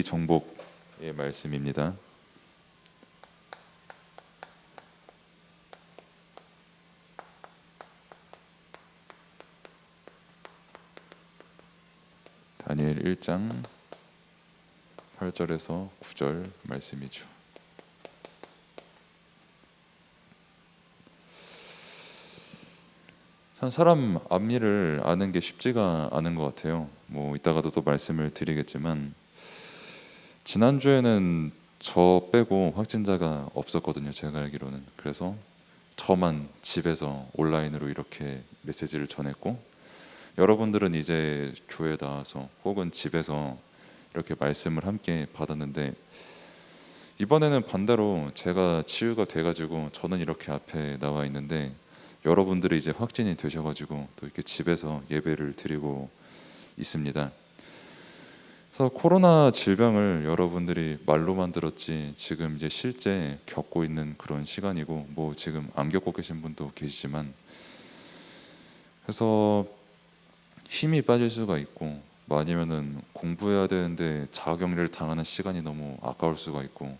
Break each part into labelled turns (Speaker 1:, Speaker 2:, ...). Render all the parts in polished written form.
Speaker 1: 정복의 말씀입니다. 다니엘 1장 8절에서 9절 말씀이죠. 사람 앞일을 아는 게 쉽지가 않은 것 같아요. 이따가도 또 말씀을 드리겠지만 지난주에는 저 빼고 확진자가 없었거든요. 제가 알기로는. 그래서 저만 집에서 온라인으로 이렇게 메시지를 전했고, 여러분들은 이제 교회 나와서 혹은 집에서 이렇게 말씀을 함께 받았는데, 이번에는 반대로 제가 치유가 돼가지고 저는 이렇게 앞에 나와 있는데, 여러분들이 이제 확진이 되셔가지고 또 이렇게 집에서 예배를 드리고 있습니다. 그래서 코로나 질병을 여러분들이 말로만 들었지 지금 이제 실제 겪고 있는 그런 시간이고, 지금 안 겪고 계신 분도 계시지만, 그래서 힘이 빠질 수가 있고, 아니면은 공부해야 되는데 자가격리를 당하는 시간이 너무 아까울 수가 있고,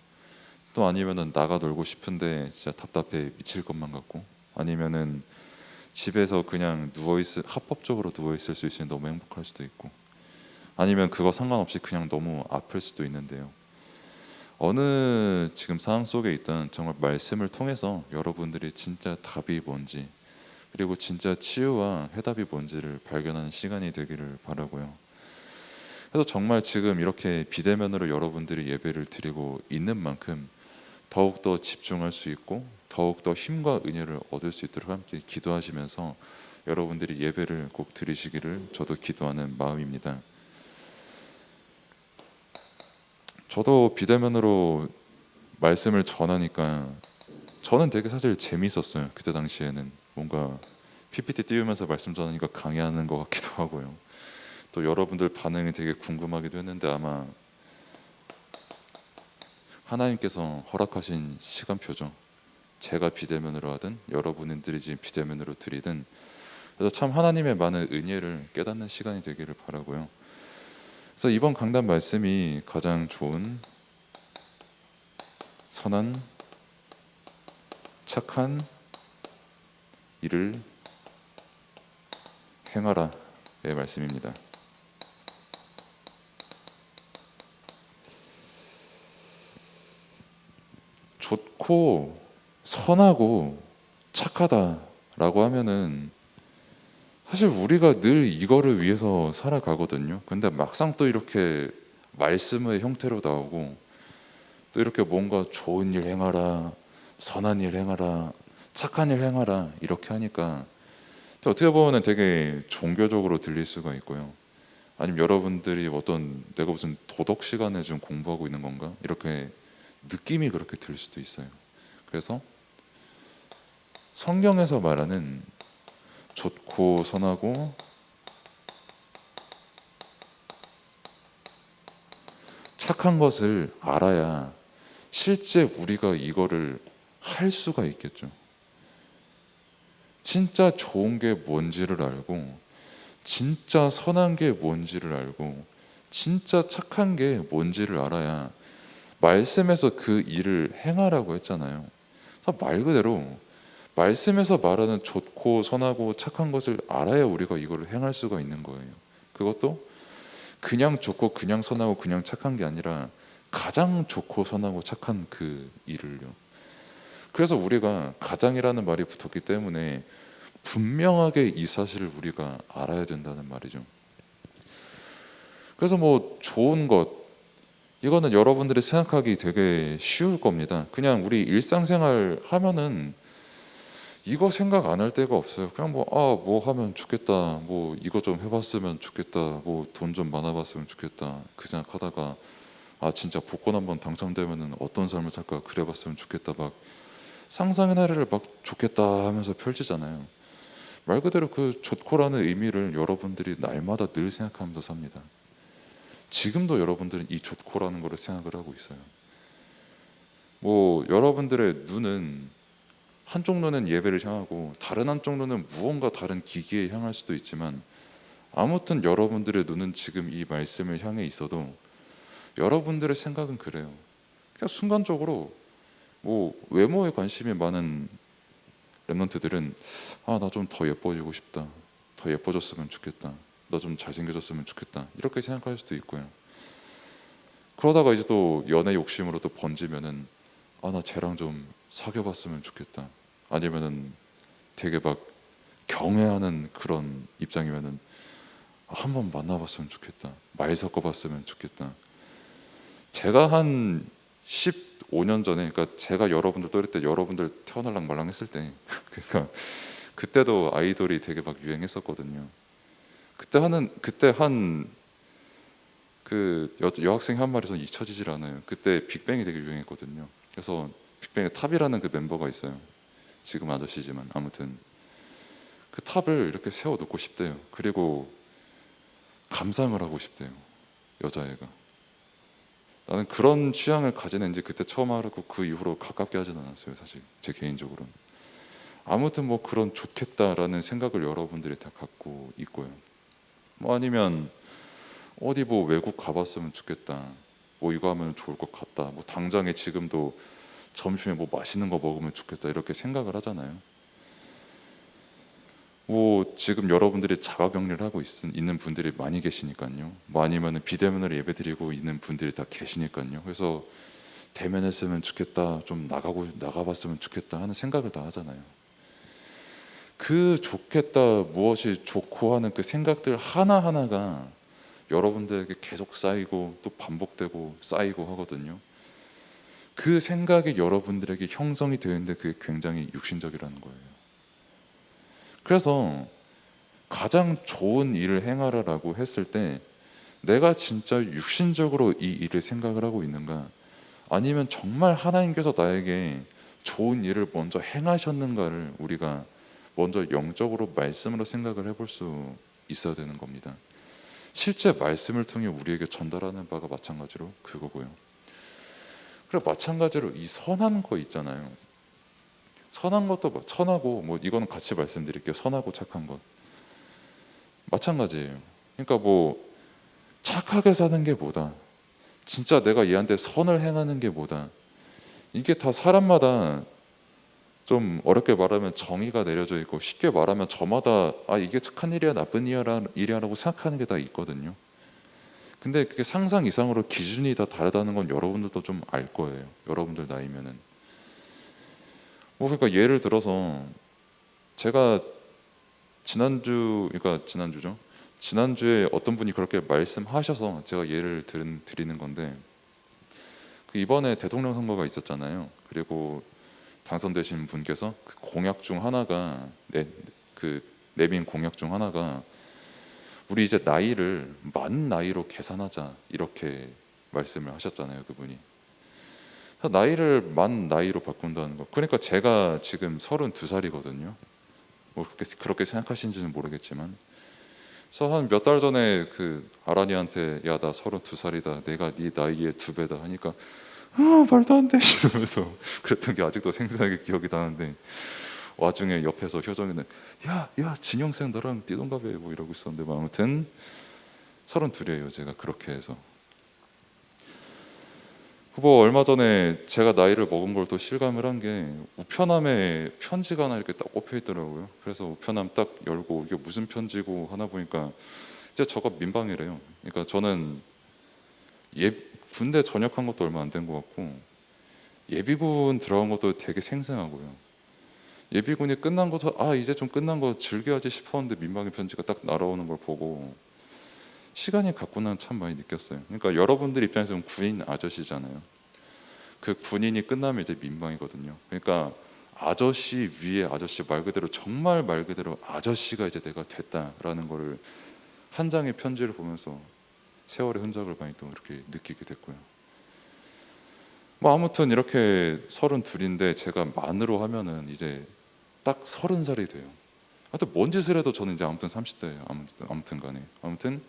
Speaker 1: 또 아니면은 나가 놀고 싶은데 진짜 답답해 미칠 것만 같고, 아니면은 집에서 그냥 합법적으로 누워 있을 수 있으니 너무 행복할 수도 있고, 아니면 그거 상관없이 그냥 너무 아플 수도 있는데요. 어느 지금 상황 속에 있던 정말 말씀을 통해서 여러분들이 진짜 답이 뭔지, 그리고 진짜 치유와 해답이 뭔지를 발견하는 시간이 되기를 바라고요. 그래서 정말 지금 이렇게 비대면으로 여러분들이 예배를 드리고 있는 만큼 더욱더 집중할 수 있고 더욱더 힘과 은혜를 얻을 수 있도록 함께 기도하시면서 여러분들이 예배를 꼭 드리시기를 저도 기도하는 마음입니다. 저도 비대면으로 말씀을 전하니까 저는 되게 사실 재밌었어요. 그때 당시에는 뭔가 PPT 띄우면서 말씀 전하니까 강의하는 것 같기도 하고요. 또 여러분들 반응이 되게 궁금하기도 했는데, 아마 하나님께서 허락하신 시간표죠. 제가 비대면으로 하든 여러분들이 지금 비대면으로 드리든, 그래서 참 하나님의 많은 은혜를 깨닫는 시간이 되기를 바라고요. 그래서 이번 강단 말씀이 가장 좋은 선한 착한 일을 행하라의 말씀입니다. 좋고 선하고 착하다라고 하면은 사실 우리가 늘 이거를 위해서 살아가거든요. 근데 막상 또 이렇게 말씀의 형태로 나오고, 또 이렇게 뭔가 좋은 일 행하라, 선한 일 행하라, 착한 일 행하라 이렇게 하니까 또 어떻게 보면 되게 종교적으로 들릴 수가 있고요. 아니면 여러분들이 내가 무슨 도덕 시간에 좀 공부하고 있는 건가, 이렇게 느낌이 그렇게 들 수도 있어요. 그래서 성경에서 말하는 좋고 선하고 착한 것을 알아야 실제 우리가 이거를 할 수가 있겠죠. 진짜 좋은 게 뭔지를 알고, 진짜 선한 게 뭔지를 알고, 진짜 착한 게 뭔지를 알아야 말씀에서 그 일을 행하라고 했잖아요. 그래서 말 그대로 말씀에서 말하는 좋고 선하고 착한 것을 알아야 우리가 이거를 행할 수가 있는 거예요. 그것도 그냥 좋고 그냥 선하고 그냥 착한 게 아니라 가장 좋고 선하고 착한 그 일을요. 그래서 우리가 가장이라는 말이 붙었기 때문에 분명하게 이 사실을 우리가 알아야 된다는 말이죠. 그래서 좋은 것, 이거는 여러분들이 생각하기 되게 쉬울 겁니다. 그냥 우리 일상생활 하면은 이거 생각 안 할 데가 없어요. 그냥 뭐 하면 좋겠다, 이거 좀 해봤으면 좋겠다, 돈 좀 많아봤으면 좋겠다, 그 생각하다가 진짜 복권 한번 당첨되면은 어떤 삶을 살까 그래봤으면 좋겠다, 막 상상의 나래를 막 좋겠다 하면서 펼치잖아요. 말 그대로 그 좋고라는 의미를 여러분들이 날마다 늘 생각하면서 삽니다. 지금도 여러분들은 이 좋고라는 거를 생각을 하고 있어요. 여러분들의 눈은 한쪽 눈은 예배를 향하고 다른 한쪽 눈은 무언가 다른 기기에 향할 수도 있지만, 아무튼 여러분들의 눈은 지금 이 말씀을 향해 있어도 여러분들의 생각은 그래요. 그냥 순간적으로 뭐 외모에 관심이 많은 랩런트들은 나 좀 더 예뻐지고 싶다, 더 예뻐졌으면 좋겠다, 너 좀 잘생겨졌으면 좋겠다 이렇게 생각할 수도 있고요. 그러다가 이제 또 연애 욕심으로 또 번지면은 나 쟤랑 좀 사귀어봤으면 좋겠다, 아니면은 되게 막 경애하는 그런 입장이면은 한번 만나봤으면 좋겠다, 말 섞어봤으면 좋겠다. 제가 한 15년 전에, 그러니까 제가 여러분들 또래 때 여러분들 태어날랑 말랑 했을 때 그러니까 그때도 아이돌이 되게 막 유행했었거든요. 그때 한 그 여학생 한 마리 전 잊혀지질 않아요. 그때 빅뱅이 되게 유행했거든요. 그래서 빅뱅의 탑이라는 그 멤버가 있어요. 지금 아저씨지만 아무튼 그 탑을 이렇게 세워놓고 싶대요. 그리고 감상을 하고 싶대요. 여자애가. 나는 그런 취향을 가진 지 그때 처음 알았고 그 이후로 가깝게 하진 않았어요. 사실 제 개인적으로는. 아무튼 뭐 그런 좋겠다라는 생각을 여러분들이 다 갖고 있고요. 뭐 아니면 어디 뭐 외국 가봤으면 좋겠다, 뭐 이거 하면 좋을 것 같다, 뭐 당장에 지금도 점심에 뭐 맛있는 거 먹으면 좋겠다 이렇게 생각을 하잖아요. 뭐 지금 여러분들이 자가격리를 하고 있는 분들이 많이 계시니까요. 뭐 아니면은 비대면으로 예배드리고 있는 분들이 다 계시니까요. 그래서 대면했으면 좋겠다, 좀 나가봤으면 좋겠다 하는 생각을 다 하잖아요. 그 좋겠다, 무엇이 좋고 하는 그 생각들 하나하나가 여러분들에게 계속 쌓이고 또 반복되고 쌓이고 하거든요. 그 생각이 여러분들에게 형성이 되어 있는데 그게 굉장히 육신적이라는 거예요. 그래서 가장 좋은 일을 행하라라고 했을 때 내가 진짜 육신적으로 이 일을 생각을 하고 있는가, 아니면 정말 하나님께서 나에게 좋은 일을 먼저 행하셨는가를 우리가 먼저 영적으로 말씀으로 생각을 해볼 수 있어야 되는 겁니다. 실제 말씀을 통해 우리에게 전달하는 바가 마찬가지로 그거고요. 그리고 마찬가지로 이 선한 거 있잖아요. 선한 것도 선하고, 뭐 이거는 같이 말씀드릴게요. 선하고 착한 것 마찬가지예요. 그러니까 뭐 착하게 사는 게 뭐다, 진짜 내가 얘한테 선을 행하는 게 뭐다, 이게 다 사람마다 좀 어렵게 말하면 정의가 내려져 있고, 쉽게 말하면 저마다 이게 착한 일이야 나쁜 일이야라고 생각하는 게 다 있거든요. 근데 그게 상상 이상으로 기준이 다 다르다는 건 여러분들도 좀 알 거예요. 여러분들 나이면은. 뭐 그러니까 예를 들어서 제가 그러니까 지난주죠. 지난주에 어떤 분이 그렇게 말씀하셔서 제가 예를 드리는 건데, 그 이번에 대통령 선거가 있었잖아요. 그리고 당선되신 분께서 그 공약 중 하나가 그 내민 공약 중 하나가 우리 이제 나이를 만 나이로 계산하자 이렇게 말씀을 하셨잖아요. 그분이 나이를 만 나이로 바꾼다는 거. 그러니까 제가 지금 32살이거든요. 뭐 그렇게 생각하시는지는 모르겠지만, 그래서 한 몇 달 전에 그 아란이한테 야 나 32살이다, 내가 네 나이의 2배다 하니까 말도 안 돼 이러면서 그랬던 게 아직도 생생하게 기억이 나는데, 와중에 옆에서 효정이는 야 진영생 너랑 띠동갑해 뭐 이러고 있었는데, 뭐 아무튼 32이에요 제가. 그렇게 해서 뭐 얼마 전에 제가 나이를 먹은 걸 또 실감을 한 게 우편함에 편지가 하나 이렇게 딱 꼽혀 있더라고요. 그래서 우편함 딱 열고 이게 무슨 편지고 하나 보니까 이제 저가 민방이래요. 그러니까 저는 군대 전역한 것도 얼마 안 된 것 같고 예비군 들어간 것도 되게 생생하고요. 예비군이 끝난 것도 이제 좀 끝난 거 즐겨야지 싶었는데 민방위 편지가 딱 날아오는 걸 보고 시간이 갔구나 참 많이 느꼈어요. 그러니까 여러분들 입장에서는 군인 아저씨잖아요. 그 군인이 끝나면 이제 민방이거든요. 그러니까 아저씨 위에 아저씨, 말 그대로 정말 말 그대로 아저씨가 이제 내가 됐다라는 거를 한 장의 편지를 보면서 세월의 흔적을 많이 또 이렇게 느끼게 됐고요. 뭐 아무튼 이렇게 32인데 제가 만으로 하면은 이제 딱 30살이 돼요. 하여튼 뭔 짓을 해도 저는 이제 아무튼 30대예요. 아무튼 간에 아무튼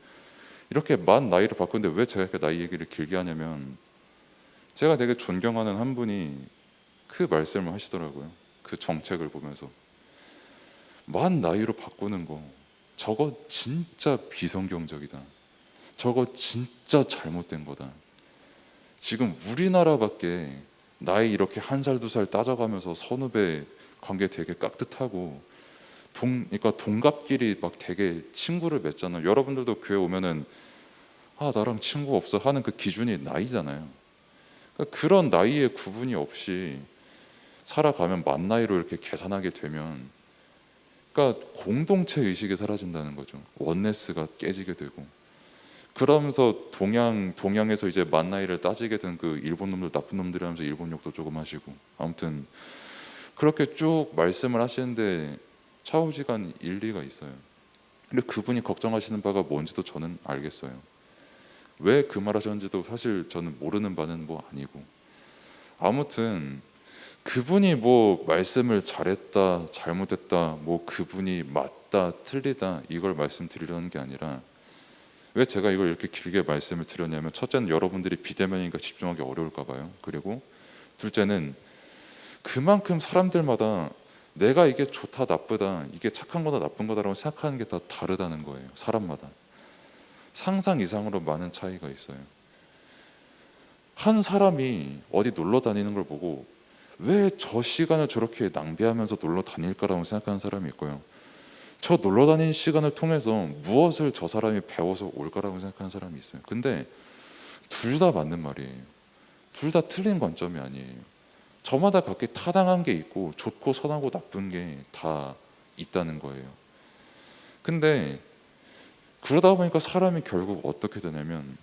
Speaker 1: 이렇게 만 나이를 바꾸는데 왜 제가 이렇게 나이 얘기를 길게 하냐면, 제가 되게 존경하는 한 분이 그 말씀을 하시더라고요. 그 정책을 보면서 만 나이로 바꾸는 거 저거 진짜 비성경적이다, 저거 진짜 잘못된 거다, 지금 우리나라밖에 나이 이렇게 한 살 두 살 따져가면서 선후배 관계 되게 깍듯하고 그러니까 동갑끼리 막 되게 친구를 맺잖아요. 여러분들도 교회 오면은 아 나랑 친구 없어 하는 그 기준이 나이잖아요. 그러니까 그런 나이의 구분이 없이 살아가면 만 나이로 이렇게 계산하게 되면 그러니까 공동체 의식이 사라진다는 거죠. 원네스가 깨지게 되고 그러면서 동양에서 이제 만 나이를 따지게 된 그 일본 놈들 나쁜 놈들이 하면서 일본 욕도 조금 하시고 아무튼 그렇게 쭉 말씀을 하시는데 차후지간 일리가 있어요. 근데 그분이 걱정하시는 바가 뭔지도 저는 알겠어요. 왜 그 말하셨는지도 사실 저는 모르는 바는 뭐 아니고 아무튼 그분이 뭐 말씀을 잘했다 잘못했다 뭐 그분이 맞다 틀리다 이걸 말씀드리려는 게 아니라 왜 제가 이걸 이렇게 길게 말씀을 드렸냐면 첫째는 여러분들이 비대면이니까 집중하기 어려울까 봐요. 그리고 둘째는 그만큼 사람들마다 내가 이게 좋다 나쁘다 이게 착한 거다 나쁜 거다라고 생각하는 게 다 다르다는 거예요. 사람마다 상상 이상으로 많은 차이가 있어요. 한 사람이 어디 놀러 다니는 걸 보고 왜 저 시간을 저렇게 낭비하면서 놀러 다닐까라고 생각하는 사람이 있고요. 저 놀러 다니는 시간을 통해서 무엇을 저 사람이 배워서 올까라고 생각하는 사람이 있어요. 근데 둘 다 맞는 말이에요. 둘 다 틀린 관점이 아니에요. 저마다 각기 타당한 게 있고 좋고 선하고 나쁜 게 다 있다는 거예요. 근데 그러다 보니까 사람이 결국 어떻게 되냐면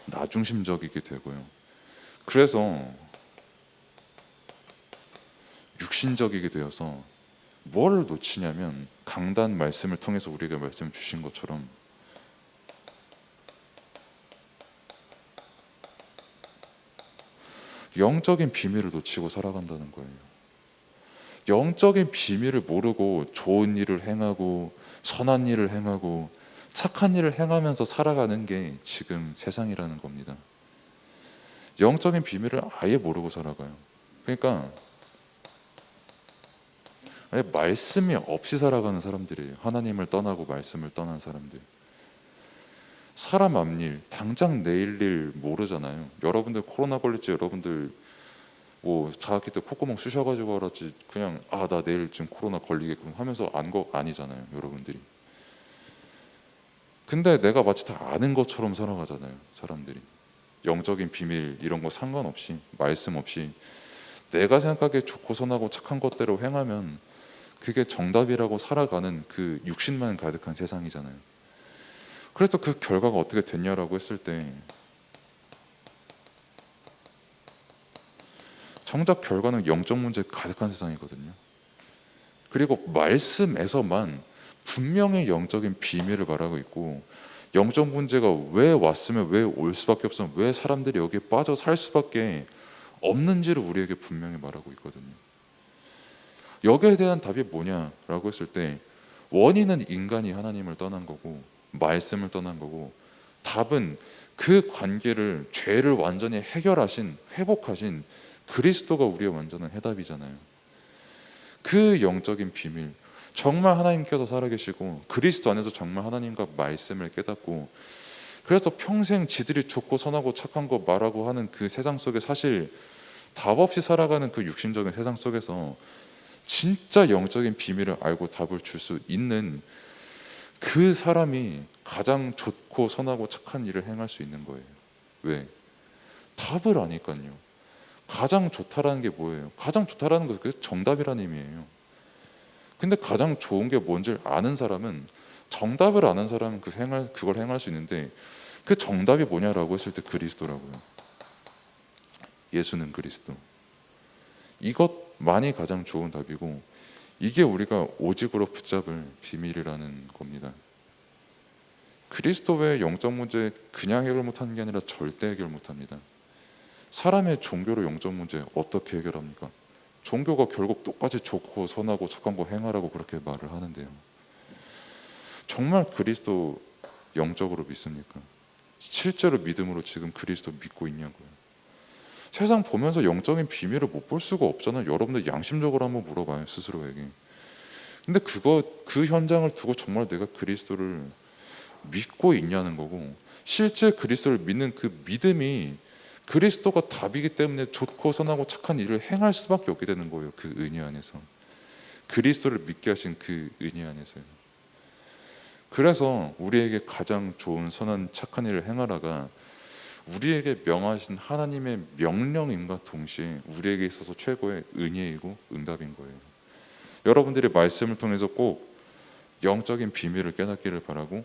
Speaker 1: 나중심적이게 되고요. 그래서 육신적이게 되어서 뭘 놓치냐면 강단 말씀을 통해서 우리에게 말씀 주신 것처럼 영적인 비밀을 놓치고 살아간다는 거예요. 영적인 비밀을 모르고 좋은 일을 행하고 선한 일을 행하고 착한 일을 행하면서 살아가는 게 지금 세상이라는 겁니다. 영적인 비밀을 아예 모르고 살아가요. 그러니까 아예 말씀이 없이 살아가는 사람들이에요. 하나님을 떠나고 말씀을 떠난 사람들. 사람 앞일 당장 내일 일 모르잖아요. 여러분들 코로나 걸릴지 여러분들 뭐 자학기 때 콧구멍 쑤셔가지고 알았지 그냥 아 나 내일 지금 코로나 걸리겠군 하면서 안 거 아니잖아요. 여러분들이. 근데 내가 마치 다 아는 것처럼 살아가잖아요. 사람들이. 영적인 비밀 이런 거 상관없이 말씀 없이 내가 생각하기에 좋고 선하고 착한 것대로 행하면 그게 정답이라고 살아가는 그 육신만 가득한 세상이잖아요. 그래서 그 결과가 어떻게 됐냐라고 했을 때 정작 결과는 영적 문제 가득한 세상이거든요. 그리고 말씀에서만 분명히 영적인 비밀을 말하고 있고 영적 문제가 왜 왔으면 왜 올 수밖에 없으면 왜 사람들이 여기에 빠져 살 수밖에 없는지를 우리에게 분명히 말하고 있거든요. 여기에 대한 답이 뭐냐라고 했을 때 원인은 인간이 하나님을 떠난 거고 말씀을 떠난 거고 답은 그 관계를 죄를 완전히 해결하신 회복하신 그리스도가 우리의 완전한 해답이잖아요. 그 영적인 비밀 정말 하나님께서 살아계시고 그리스도 안에서 정말 하나님과 말씀을 깨닫고 그래서 평생 지들이 좋고 선하고 착한 거 말하고 하는 그 세상 속에 사실 답 없이 살아가는 그 육신적인 세상 속에서 진짜 영적인 비밀을 알고 답을 줄 수 있는 그 사람이 가장 좋고 선하고 착한 일을 행할 수 있는 거예요. 왜? 답을 아니까요. 가장 좋다라는 게 뭐예요? 가장 좋다라는 거 그게 정답이라는 의미예요. 근데 가장 좋은 게 뭔지 아는 사람은 정답을 아는 사람은 그걸 행할 수 있는데 그 정답이 뭐냐라고 했을 때 그리스도라고요. 예수는 그리스도. 이것만이 가장 좋은 답이고 이게 우리가 오직으로 붙잡을 비밀이라는 겁니다. 그리스도 외에 영적 문제 그냥 해결 못하는 게 아니라 절대 해결 못합니다. 사람의 종교로 영적 문제 어떻게 해결합니까? 종교가 결국 똑같이 좋고 선하고 착한 거 행하라고 그렇게 말을 하는데요. 정말 그리스도 영적으로 믿습니까? 실제로 믿음으로 지금 그리스도 믿고 있냐고요. 세상 보면서 영적인 비밀을 못 볼 수가 없잖아요. 여러분들 양심적으로 한번 물어봐요 스스로에게. 근데 그 현장을 두고 정말 내가 그리스도를 믿고 있냐는 거고 실제 그리스도를 믿는 그 믿음이 그리스도가 답이기 때문에 좋고 선하고 착한 일을 행할 수밖에 없게 되는 거예요. 그 은혜 안에서. 그리스도를 믿게 하신 그 은혜 안에서요. 그래서 우리에게 가장 좋은 선한 착한 일을 행하라가 우리에게 명하신 하나님의 명령임과 동시에 우리에게 있어서 최고의 은혜이고 응답인 거예요. 여러분들이 말씀을 통해서 꼭 영적인 비밀을 깨닫기를 바라고,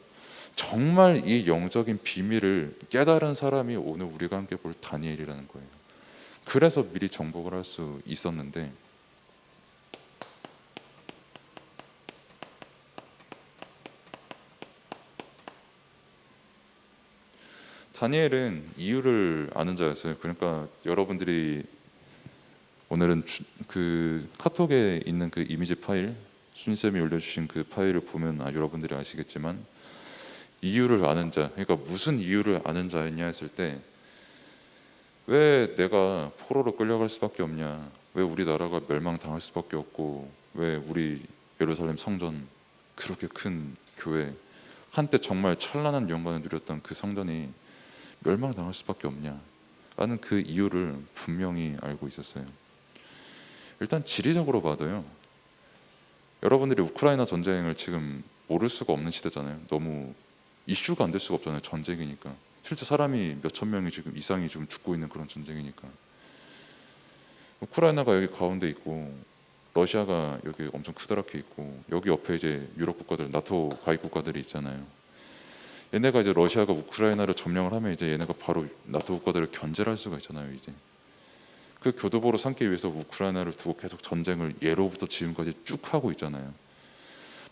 Speaker 1: 정말 이 영적인 비밀을 깨달은 사람이 오늘 우리가 함께 볼 다니엘이라는 거예요. 그래서 미리 정복을 할 수 있었는데, 다니엘은 이유를 아는 자였어요. 그러니까 여러분들이 오늘은 그 카톡에 있는 그 이미지 파일, 순쌤이 올려주신 그 파일을 보면 여러분들이 아시겠지만, 이유를 아는 자, 그러니까 무슨 이유를 아는 자였냐 했을 때, 왜 내가 포로로 끌려갈 수밖에 없냐, 왜 우리나라가 멸망당할 수밖에 없고, 왜 우리 예루살렘 성전, 그렇게 큰 교회, 한때 정말 찬란한 영광을 누렸던 그 성전이 멸망당할 수밖에 없냐 라는 그 이유를 분명히 알고 있었어요. 일단 지리적으로 봐도요, 여러분들이 우크라이나 전쟁을 지금 모를 수가 없는 시대잖아요. 너무 이슈가 안 될 수가 없잖아요. 전쟁이니까. 실제 사람이 몇천 명이 지금 이상이 지금 죽고 있는 그런 전쟁이니까. 우크라이나가 여기 가운데 있고, 러시아가 여기 엄청 크다랗게 있고, 여기 옆에 이제 유럽 국가들, 나토 가입 국가들이 있잖아요. 얘네가 이제 러시아가 우크라이나를 점령을 하면 이제 얘네가 바로 나토 국가들을 견제를 할 수가 있잖아요. 이제 그 교두보로 삼기 위해서 우크라이나를 두고 계속 전쟁을 예로부터 지금까지 쭉 하고 있잖아요.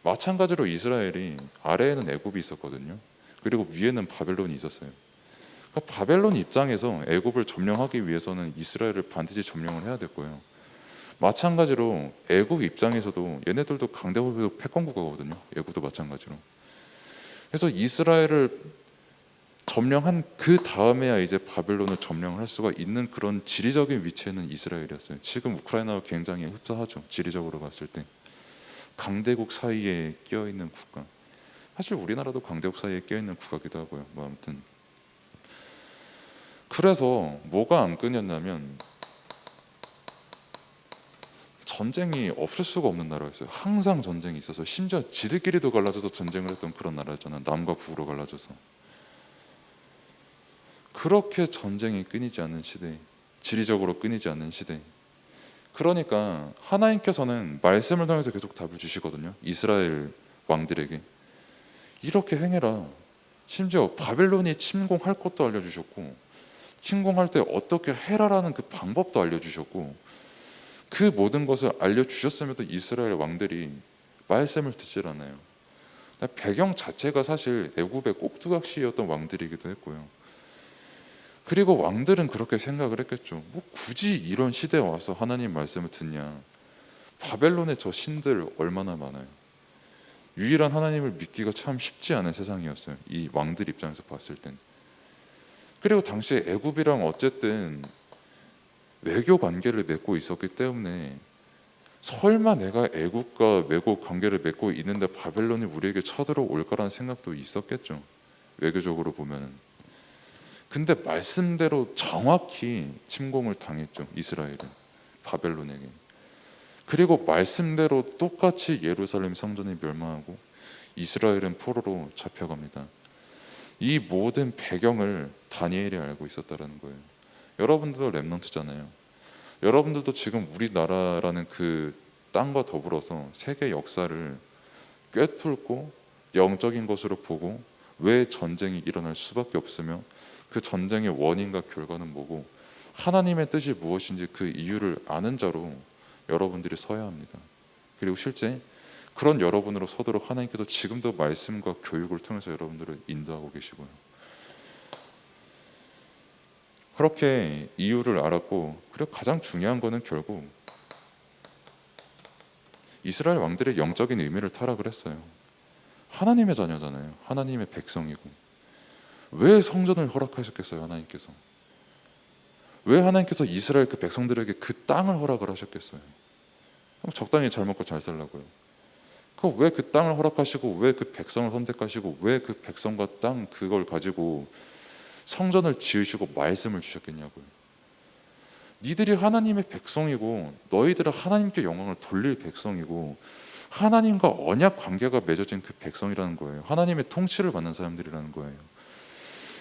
Speaker 1: 마찬가지로 이스라엘이 아래에는 애굽이 있었거든요. 그리고 위에는 바벨론이 있었어요. 그러니까 바벨론 입장에서 애굽을 점령하기 위해서는 이스라엘을 반드시 점령을 해야 될 거예요. 마찬가지로 애굽 입장에서도 얘네들도 강대국 패권국가거든요. 애굽도 마찬가지로. 그래서 이스라엘을 점령한 그 다음에야 이제 바벨론을 점령을 할 수가 있는 그런 지리적인 위치에는 이스라엘이었어요. 지금 우크라이나와 굉장히 흡사하죠. 지리적으로 봤을 때 강대국 사이에 끼어 있는 국가. 사실 우리나라도 강대국 사이에 끼어 있는 국가기도 하고요. 뭐 아무튼 그래서 뭐가 안 끊였냐면 전쟁이 없을 수가 없는 나라였어요. 항상 전쟁이 있어서, 심지어 지들끼리도 갈라져서 전쟁을 했던 그런 나라였잖아요. 남과 북으로 갈라져서. 그렇게 전쟁이 끊이지 않는 시대, 지리적으로 끊이지 않는 시대. 그러니까 하나님께서는 말씀을 통해서 계속 답을 주시거든요. 이스라엘 왕들에게 이렇게 행해라. 심지어 바벨론이 침공할 것도 알려주셨고, 침공할 때 어떻게 해라라는 그 방법도 알려주셨고, 그 모든 것을 알려주셨음에도 이스라엘 왕들이 말씀을 듣질 않아요. 배경 자체가 사실 애굽의 꼭두각시였던 왕들이기도 했고요. 그리고 왕들은 그렇게 생각을 했겠죠. 뭐 굳이 이런 시대에 와서 하나님 말씀을 듣냐. 바벨론의 저 신들 얼마나 많아요. 유일한 하나님을 믿기가 참 쉽지 않은 세상이었어요. 이 왕들 입장에서 봤을 땐. 그리고 당시에 애굽이랑 어쨌든 외교 관계를 맺고 있었기 때문에, 설마 내가 애국과 외국 관계를 맺고 있는데 바벨론이 우리에게 쳐들어올까라는 생각도 있었겠죠. 외교적으로 보면은. 근데 말씀대로 정확히 침공을 당했죠. 이스라엘은 바벨론에게. 그리고 말씀대로 똑같이 예루살렘 성전이 멸망하고 이스라엘은 포로로 잡혀갑니다. 이 모든 배경을 다니엘이 알고 있었다는 거예요. 여러분들도 렘넌트잖아요. 여러분들도 지금 우리나라라는 그 땅과 더불어서 세계 역사를 꿰뚫고 영적인 것으로 보고, 왜 전쟁이 일어날 수밖에 없으며 그 전쟁의 원인과 결과는 뭐고 하나님의 뜻이 무엇인지 그 이유를 아는 자로 여러분들이 서야 합니다. 그리고 실제 그런 여러분으로 서도록 하나님께서 지금도 말씀과 교육을 통해서 여러분들을 인도하고 계시고요. 그렇게 이유를 알았고, 그리고 가장 중요한 거는 결국 이스라엘 왕들의 영적인 의미를 타락을 했어요. 하나님의 자녀잖아요. 하나님의 백성이고. 왜 성전을 허락하셨겠어요? 하나님께서 왜 하나님께서 이스라엘 그 백성들에게 그 땅을 허락을 하셨겠어요? 적당히 잘 먹고 잘 살라고요. 왜 그 땅을 허락하시고 왜 그 백성을 선택하시고 왜 그 백성과 땅 그걸 가지고 성전을 지으시고 말씀을 주셨겠냐고요. 니들이 하나님의 백성이고 너희들은 하나님께 영광을 돌릴 백성이고 하나님과 언약 관계가 맺어진 그 백성이라는 거예요. 하나님의 통치를 받는 사람들이라는 거예요.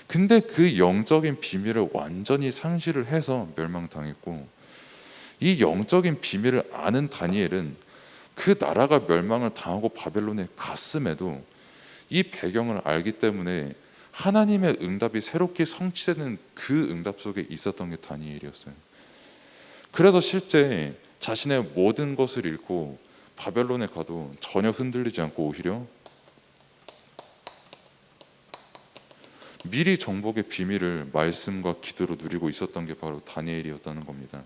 Speaker 1: 근데 그 영적인 비밀을 완전히 상실을 해서 멸망당했고, 이 영적인 비밀을 아는 다니엘은 그 나라가 멸망을 당하고 바벨론에 갔음에도 이 배경을 알기 때문에 하나님의 응답이 새롭게 성취되는 그 응답 속에 있었던 게 다니엘이었어요. 그래서 실제 자신의 모든 것을 잃고 바벨론에 가도 전혀 흔들리지 않고 오히려 미리 정복의 비밀을 말씀과 기도로 누리고 있었던 게 바로 다니엘이었다는 겁니다.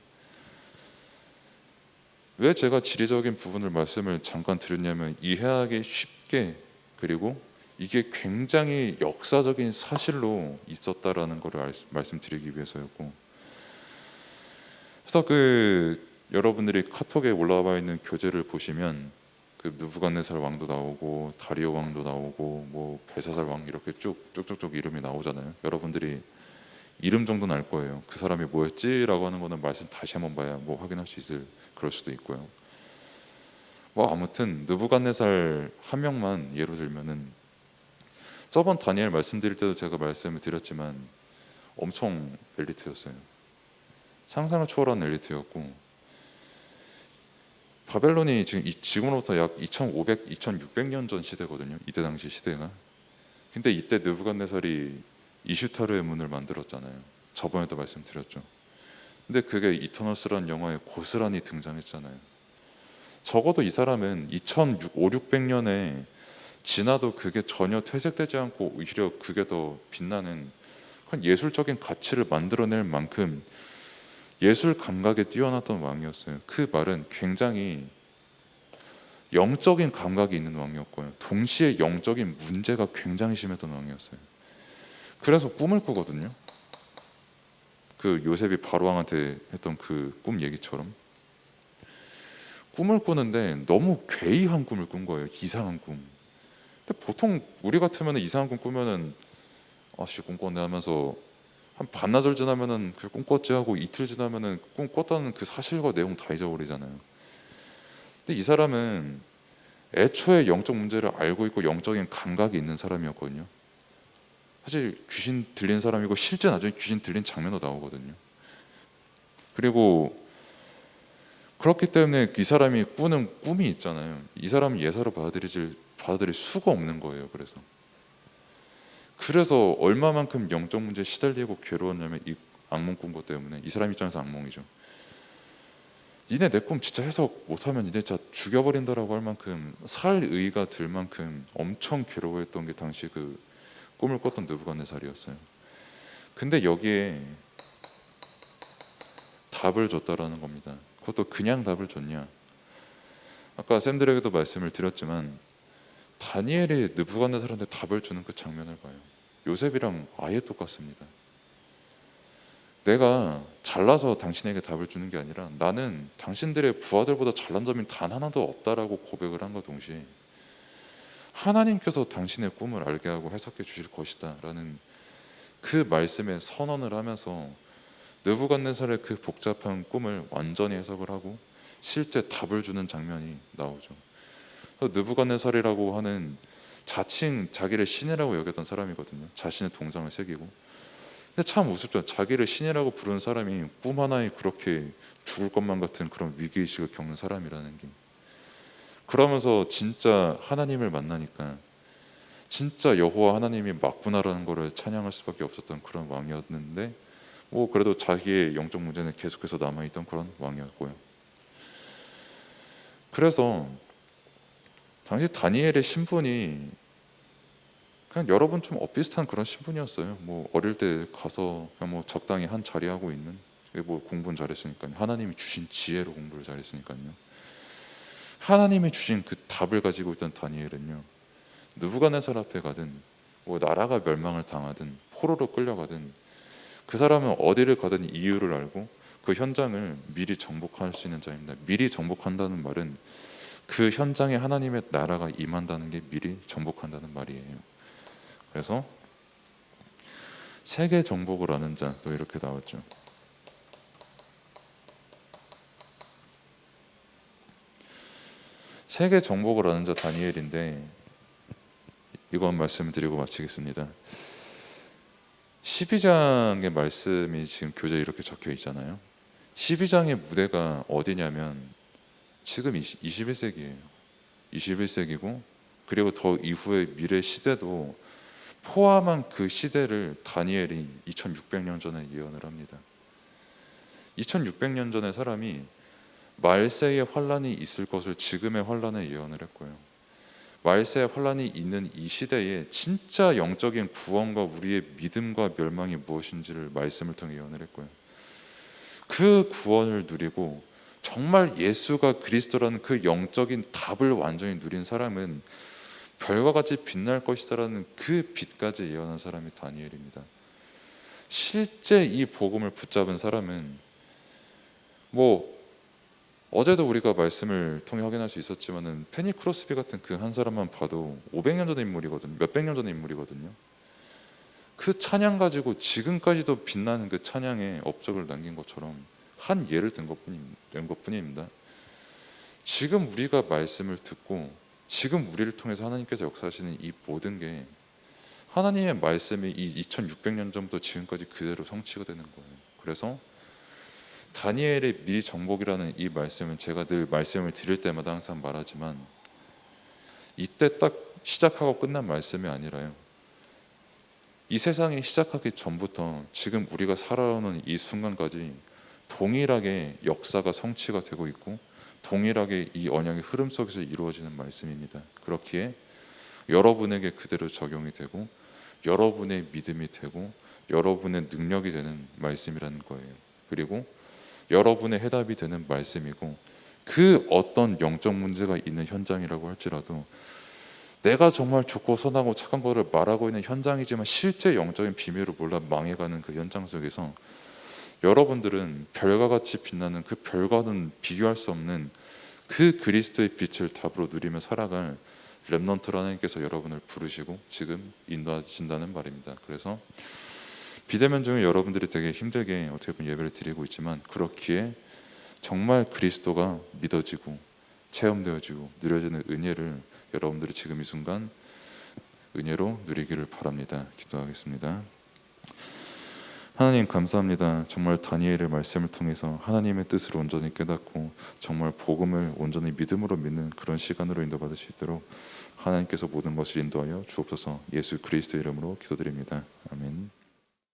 Speaker 1: 왜 제가 지리적인 부분을 말씀을 잠깐 드렸냐면 이해하기 쉽게, 그리고 이게 굉장히 역사적인 사실로 있었다라는 것을 말씀드리기 위해서였고, 그래서 여러분들이 카톡에 올라와 있는 교재를 보시면 느부갓네살 왕도 나오고 다리오 왕도 나오고 뭐 벨사살 왕 이렇게 쭉쭉쭉 이름이 나오잖아요. 여러분들이 이름 정도는 알 거예요. 그 사람이 뭐였지라고 하는 거는 말씀 다시 한번 봐야 뭐 확인할 수 있을, 그럴 수도 있고요. 뭐 아무튼 느부갓네살 한 명만 예로 들면은 저번 다니엘 말씀드릴 때도 제가 말씀을 드렸지만 엄청 엘리트였어요. 상상을 초월한 엘리트였고, 바벨론이 지금으로부터 약 2,500, 2,600년 전 시대거든요. 이때 당시 시대가. 근데 이때 느부갓네살이 이슈타르의 문을 만들었잖아요. 저번에도 말씀드렸죠. 근데 그게 이터널스라는 영화에 고스란히 등장했잖아요. 적어도 이 사람은 2,500~600년에 지나도 그게 전혀 퇴색되지 않고 오히려 그게 더 빛나는 그런 예술적인 가치를 만들어낼 만큼 예술 감각에 뛰어났던 왕이었어요. 그 말은 굉장히 영적인 감각이 있는 왕이었고요. 동시에 영적인 문제가 굉장히 심했던 왕이었어요. 그래서 꿈을 꾸거든요. 그 요셉이 바로 왕한테 했던 그 꿈 얘기처럼 꿈을 꾸는데 너무 괴이한 꿈을 꾼 거예요. 이상한 꿈. 근데 보통 우리 같으면 이상한 꿈 꾸면은 아씨 꿈 꿨네 하면서 한 반나절 지나면은 그 꿈 꿨지 하고 이틀 지나면은 꿈 꿨다는 그 사실과 내용 다 잊어버리잖아요. 근데 이 사람은 애초에 영적 문제를 알고 있고 영적인 감각이 있는 사람이었거든요. 사실 귀신 들린 사람이고 실제 나중에 귀신 들린 장면도 나오거든요. 그리고 그렇기 때문에 이 사람이 꾸는 꿈이 있잖아요. 이 사람은 예사로 받아들일 수가 없는 거예요. 그래서 얼마만큼 영적 문제에 시달리고 괴로웠냐면 이 악몽 꾼 것 때문에. 이 사람 입장에서 악몽이죠. 니네 내 꿈 진짜 해석 못하면 니네 진짜 죽여버린다라고 할 만큼 살 의가 들 만큼 엄청 괴로워했던 게 당시 그 꿈을 꿨던 느부갓네살이었어요. 근데 여기에 답을 줬다라는 겁니다. 그것도 그냥 답을 줬냐? 아까 샘들에게도 말씀을 드렸지만 다니엘이 느부갓네살한테 답을 주는 그 장면을 봐요. 요셉이랑 아예 똑같습니다. 내가 잘나서 당신에게 답을 주는 게 아니라 나는 당신들의 부하들보다 잘난 점이 단 하나도 없다라고 고백을 한과 동시에 하나님께서 당신의 꿈을 알게 하고 해석해 주실 것이다 라는 그 말씀에 선언을 하면서 느부갓네살의 그 복잡한 꿈을 완전히 해석을 하고 실제 답을 주는 장면이 나오죠. 느부갓네살이라고 하는 자칭 자기를 신이라고 여겼던 사람이거든요. 자신의 동상을 새기고. 근데 참 우습죠. 자기를 신이라고 부르는 사람이 꿈 하나에 그렇게 죽을 것만 같은 그런 위기의식을 겪는 사람이라는 게. 그러면서 진짜 하나님을 만나니까 진짜 여호와 하나님이 맞구나라는 거를 찬양할 수밖에 없었던 그런 왕이었는데, 뭐 그래도 자기의 영적 문제는 계속해서 남아있던 그런 왕이었고요. 그래서 당시 다니엘의 신분이 그냥 여러분 좀 엇비슷한 그런 신분이었어요. 뭐 어릴 때 가서 그냥 뭐 적당히 한 자리 하고 있는, 뭐 공부는 잘했으니까요. 하나님이 주신 지혜로 공부를 잘했으니까요. 하나님이 주신 그 답을 가지고 있던 다니엘은요, 느부갓네살 앞에 가든 뭐 나라가 멸망을 당하든 포로로 끌려가든 그 사람은 어디를 가든 이유를 알고 그 현장을 미리 정복할 수 있는 자입니다. 미리 정복한다는 말은 그 현장에 하나님의 나라가 임한다는 게 미리 정복한다는 말이에요. 그래서 세계 정복을 아는 자, 또 이렇게 나왔죠. 세계 정복을 아는 자 다니엘인데, 이건 말씀드리고 마치겠습니다. 12장의 말씀이 지금 교재에 이렇게 적혀 있잖아요. 12장의 무대가 어디냐면 지금 21세기예요. 21세기고, 그리고 더 이후의 미래 시대도 포함한 그 시대를 다니엘이 2600년 전에 예언을 합니다. 2600년 전에 사람이 말세의 환란이 있을 것을 지금의 환란에 예언을 했고요. 말세의 환란이 있는 이 시대에 진짜 영적인 구원과 우리의 믿음과 멸망이 무엇인지를 말씀을 통해 예언을 했고요. 그 구원을 누리고 정말 예수가 그리스도라는 그 영적인 답을 완전히 누린 사람은 별과 같이 빛날 것이다라는 그 빛까지 예언한 사람이 다니엘입니다. 실제 이 복음을 붙잡은 사람은 어제도 우리가 말씀을 통해 확인할 수 있었지만은 페니 크로스비 같은 그 한 사람만 봐도 500년 전의 인물이거든요. 몇백 년 전의 인물이거든요. 그 찬양 가지고 지금까지도 빛나는 그 찬양에 업적을 남긴 것처럼 한 예를 든 것뿐입니다. 지금 우리가 말씀을 듣고 지금 우리를 통해서 하나님께서 역사하시는 이 모든 게 하나님의 말씀이 이 2600년 전부터 지금까지 그대로 성취가 되는 거예요. 그래서 다니엘의 미리 정복이라는 이 말씀은 제가 늘 말씀을 드릴 때마다 항상 말하지만 이때 딱 시작하고 끝난 말씀이 아니라요. 이 세상이 시작하기 전부터 지금 우리가 살아오는 이 순간까지 동일하게 역사가 성취가 되고 있고 동일하게 이 언약의 흐름 속에서 이루어지는 말씀입니다. 그렇기에 여러분에게 그대로 적용이 되고 여러분의 믿음이 되고 여러분의 능력이 되는 말씀이라는 거예요. 그리고 여러분의 해답이 되는 말씀이고, 그 어떤 영적 문제가 있는 현장이라고 할지라도 내가 정말 좋고 선하고 착한 거를 말하고 있는 현장이지만 실제 영적인 비밀을 몰라 망해가는 그 현장 속에서 여러분들은 별과 같이 빛나는 그 별과는 비교할 수 없는 그 그리스도의 빛을 답으로 누리며 살아갈 렘넌트로 하나님께서 여러분을 부르시고 지금 인도하신다는 말입니다. 그래서 비대면 중에 여러분들이 되게 힘들게 어떻게 보면 예배를 드리고 있지만 그렇기에 정말 그리스도가 믿어지고 체험되어지고 누려지는 은혜를 여러분들이 지금 이 순간 은혜로 누리기를 바랍니다. 기도하겠습니다. 하나님 감사합니다. 정말 다니엘의 말씀을 통해서 하나님의 뜻을 온전히 깨닫고 정말 복음을 온전히 믿음으로 믿는 그런 시간으로 인도받을 수 있도록 하나님께서 모든 것을 인도하여 주옵소서. 예수 그리스도의 이름으로 기도드립니다. 아멘.